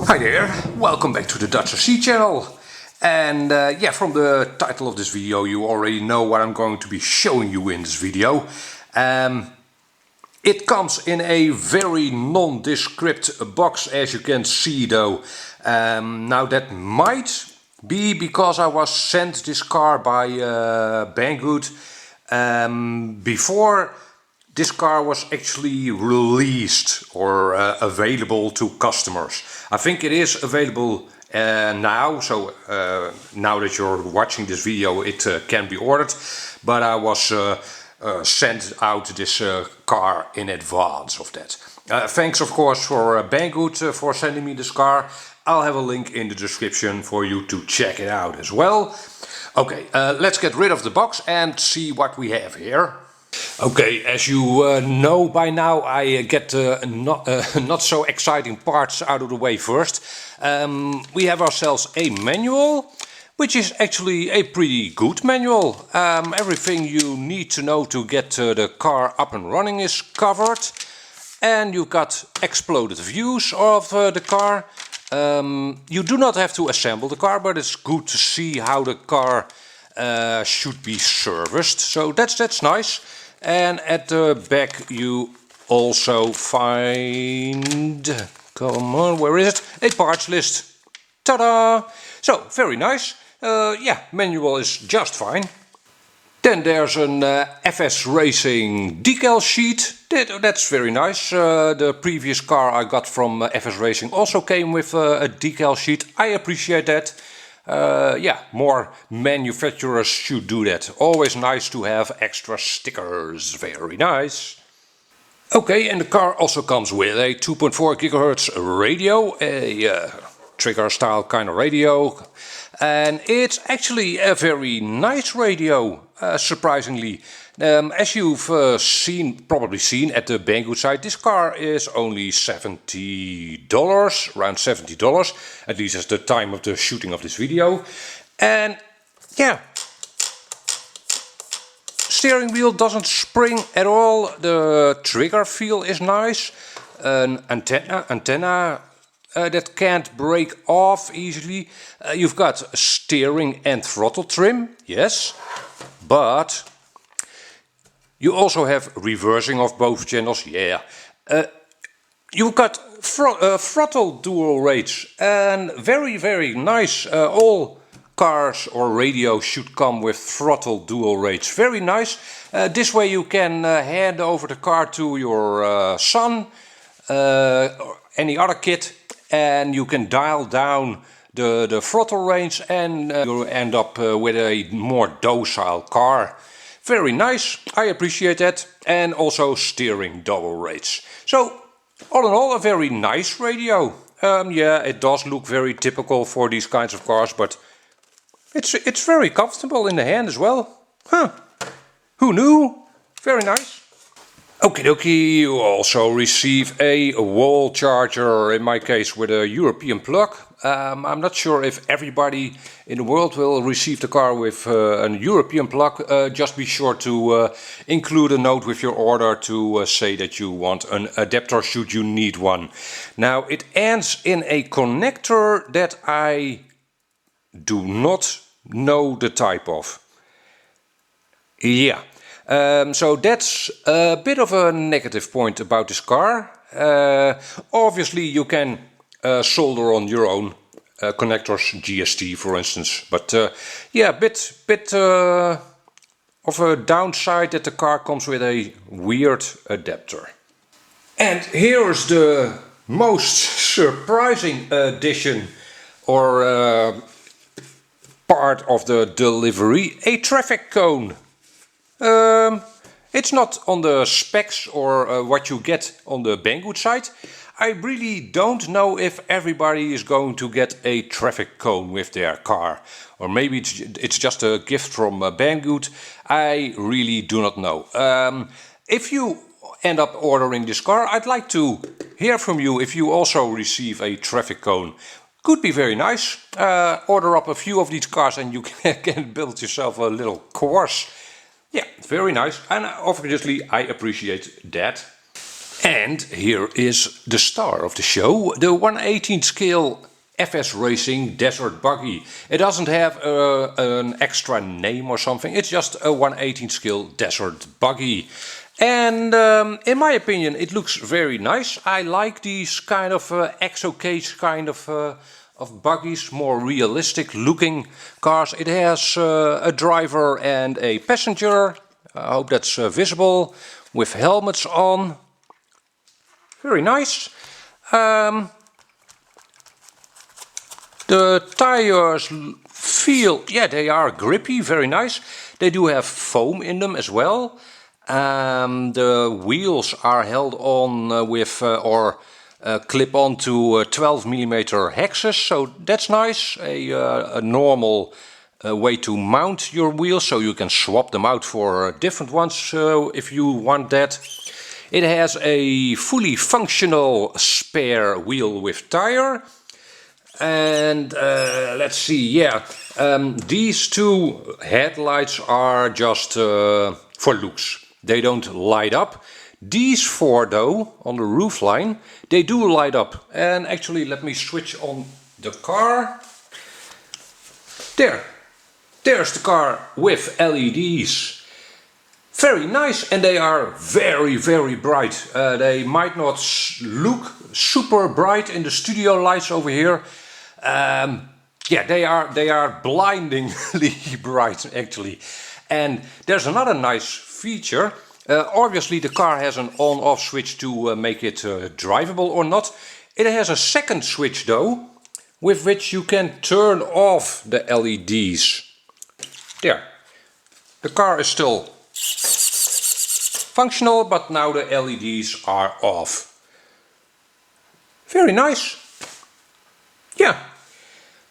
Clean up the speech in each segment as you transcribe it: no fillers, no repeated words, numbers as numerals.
Hi there, welcome back to the DutchRC channel. And yeah, from the title of this video you already know what I'm going to be showing you in this video. It comes in a very nondescript box, as you can see though. Now that might be because I was sent this car by Banggood before this car was actually released or available to customers. I think it is available now, so now that you're watching this video it can be ordered, but I was sent out this car in advance of that. Thanks of course for Banggood for sending me this car. I'll have a link in the description for you to check it out as well. Okay, let's get rid of the box and see what we have here. Okay, as you know by now, I get not so exciting parts out of the way first. We have ourselves a manual, which is actually a pretty good manual. Everything you need to know to get the car up and running is covered. And you've got exploded views of the car. You do not have to assemble the car, but it's good to see how the car should be serviced. So that's nice. And at the back you also find, come on, where is it? A parts list. Ta-da! So, very nice. Yeah, manual is just fine. Then there's an FS Racing decal sheet. That's very nice. The previous car I got from FS Racing also came with a decal sheet. I appreciate that. Yeah, more manufacturers should do that. Always nice to have extra stickers. Very nice. Okay, and the car also comes with a 2.4 GHz radio, a trigger style kind of radio. And it's actually a very nice radio, surprisingly. As you've probably seen at the Banggood site, this car is only $70, around $70, at least at the time of the shooting of this video. And yeah, steering wheel doesn't spring at all. The trigger feel is nice. An antenna that can't break off easily. You've got steering and throttle trim, yes, but you also have reversing of both channels, yeah. You've got throttle dual rates, and very nice. All cars or radios should come with throttle dual rates. Very nice. This way you can hand over the car to your son or any other kid, and you can dial down the throttle range, and you end up with a more docile car. Very nice, I appreciate that. And also steering double rates. So, all in all, a very nice radio. Yeah, it does look very typical for these kinds of cars, but it's very comfortable in the hand as well. Huh, who knew? Very nice. Okie dokie, you also receive a wall charger, in my case with a European plug. I'm not sure if everybody in the world will receive the car with a European plug. Just be sure to include a note with your order to say that you want an adapter should you need one. Now it ends in a connector that I do not know the type of. Yeah. So that's a bit of a negative point about this car. Obviously you can solder on your own connectors, GST for instance, but yeah, bit of a downside that the car comes with a weird adapter. And here's the most surprising addition or part of the delivery, a traffic cone. It's not on the specs or what you get on the Banggood site. I really don't know if everybody is going to get a traffic cone with their car. Or maybe it's just a gift from Banggood. I really do not know. If you end up ordering this car, I'd like to hear from you if you also receive a traffic cone. Could be very nice. Order up a few of these cars and you can build yourself a little course. Yeah, very nice, and obviously I appreciate that. And here is the star of the show, the 1/18 scale FS Racing Desert Buggy. It doesn't have an extra name or something, it's just a 1/18 scale Desert Buggy. And in my opinion it looks very nice. I like these kind of exo cage kind of buggies, more realistic looking cars. It has a driver and a passenger. I hope that's visible, with helmets on. Very nice. The tires feel, yeah, they are grippy, very nice. They do have foam in them as well. The wheels are held on with clip on to 12mm hexes, so that's nice. A normal way to mount your wheels, so you can swap them out for different ones if you want that. It has a fully functional spare wheel with tire. And let's see, yeah, these two headlights are just for looks. They don't light up. These four though, on the roof line, they do light up. And actually, let me switch on the car. There's the car with LEDs. Very nice, and they are very, very bright. They might not look super bright in the studio lights over here. Yeah, they are blindingly bright actually. And there's another nice feature. Obviously the car has an on-off switch to make it drivable or not. It has a second switch though, with which you can turn off the LEDs. There. The car is still functional, but now the LEDs are off. Very nice. Yeah,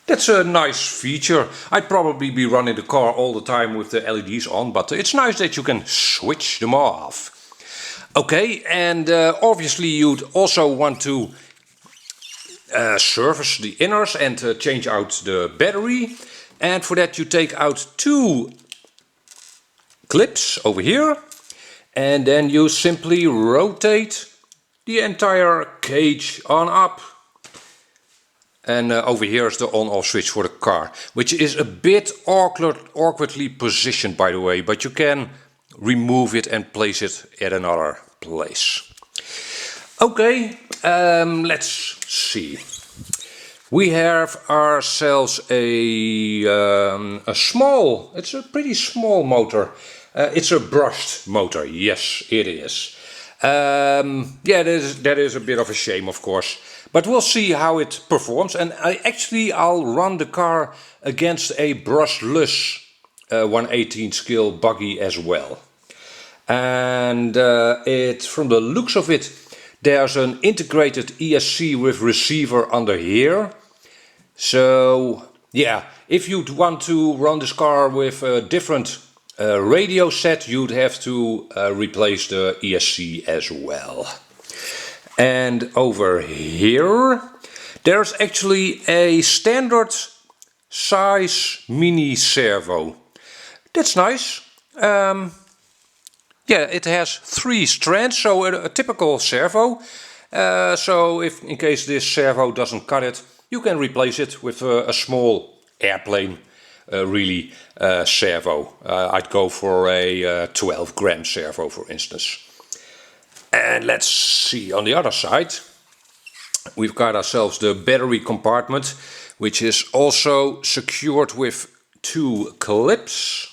that's a nice feature. I'd probably be running the car all the time with the LEDs on, but it's nice that you can switch them off. Okay, and obviously you'd also want to service the inners and change out the battery. And for that you take out two clips over here, and then you simply rotate the entire cage on up. And over here is the on-off switch for the car, which is a bit awkwardly positioned, by the way, but you can remove it and place it at another place. Okay, let's see. We have ourselves a small, it's a pretty small motor. It's a brushed motor, yes it is. Yeah, that is a bit of a shame, of course. But we'll see how it performs, and I'll run the car against a brushless 1/18 scale buggy as well. And from the looks of it, there's an integrated ESC with receiver under here. So yeah, if you'd want to run this car with a different radio set, you'd have to replace the ESC as well. And over here there's actually a standard size mini servo. That's nice. Yeah, it has 3 strands, so a typical servo. So if in case this servo doesn't cut it, you can replace it with a small airplane really servo. I'd go for a 12 gram servo, for instance. And let's see, on the other side we've got ourselves the battery compartment, which is also secured with 2 clips.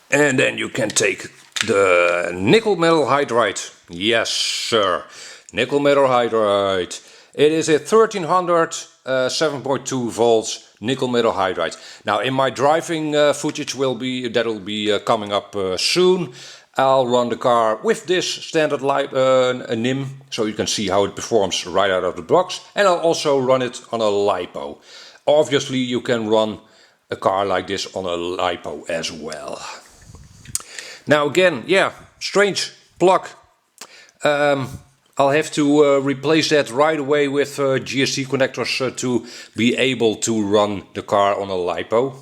And then you can take the nickel metal hydride. Yes sir, nickel metal hydride. It is a 1300 7.2 volts nickel metal hydride. Now in my driving footage that'll be coming up soon. I'll run the car with this standard NIM, so you can see how it performs right out of the box, and I'll also run it on a LiPo. Obviously you can run a car like this on a LiPo as well. Now again, yeah, strange plug. I'll have to replace that right away with GSC connectors to be able to run the car on a LiPo.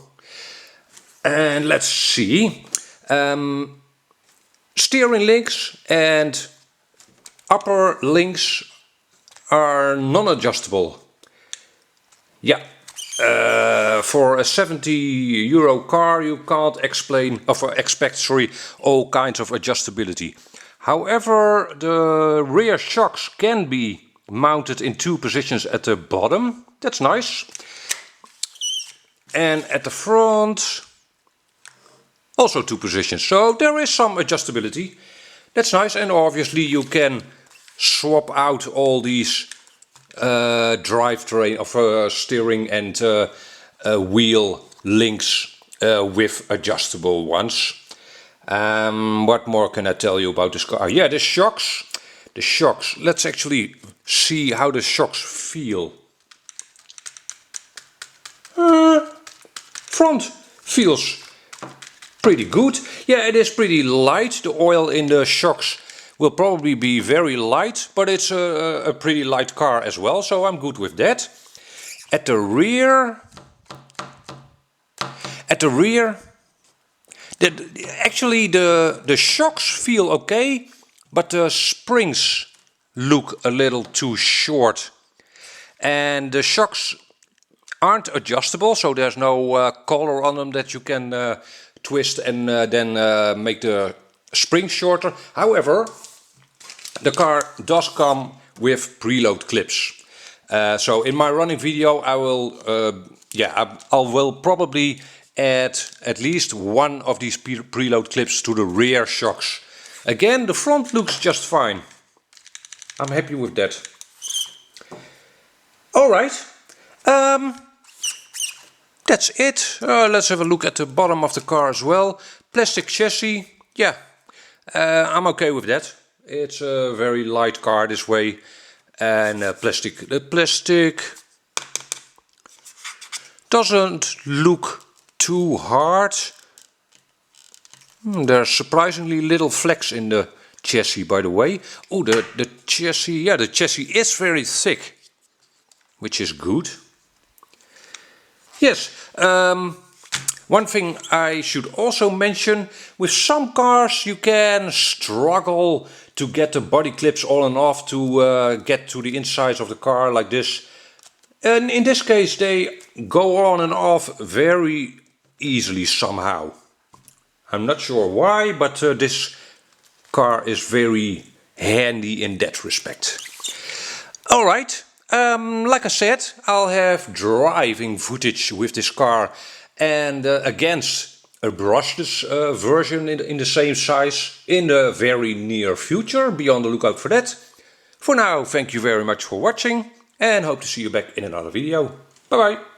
And let's see. Steering links and upper links are non-adjustable. Yeah, for a €70 car you can't expect all kinds of adjustability. However, the rear shocks can be mounted in 2 positions at the bottom. That's nice. And at the front also 2 positions. So there is some adjustability. That's nice, and obviously you can swap out all these drivetrain of steering and wheel links with adjustable ones. What more can I tell you about this car? Yeah, the shocks. The shocks. Let's actually see how the shocks feel. Front feels pretty good. Yeah, it is pretty light. The oil in the shocks will probably be very light, but it's a pretty light car as well, so I'm good with that. At the rear, actually the shocks feel okay, but the springs look a little too short. And the shocks aren't adjustable, so there's no collar on them that you can twist and then make the spring shorter. However, the car does come with preload clips. So in my running video I will probably add at least one of these preload clips to the rear shocks. Again, the front looks just fine. I'm happy with that. Alright, that's it. Let's have a look at the bottom of the car as well. Plastic chassis, yeah, I'm okay with that. It's a very light car this way, and the plastic doesn't look too hard. There's surprisingly little flex in the chassis, by the way. Oh, the chassis, yeah, the chassis is very thick, which is good. Yes, one thing I should also mention, with some cars you can struggle to get the body clips on and off to get to the insides of the car like this. And in this case they go on and off very easily somehow. I'm not sure why, but this car is very handy in that respect. Alright, like I said, I'll have driving footage with this car and against a brushless version in the same size in the very near future. Be on the lookout for that. For now, thank you very much for watching and hope to see you back in another video. Bye bye.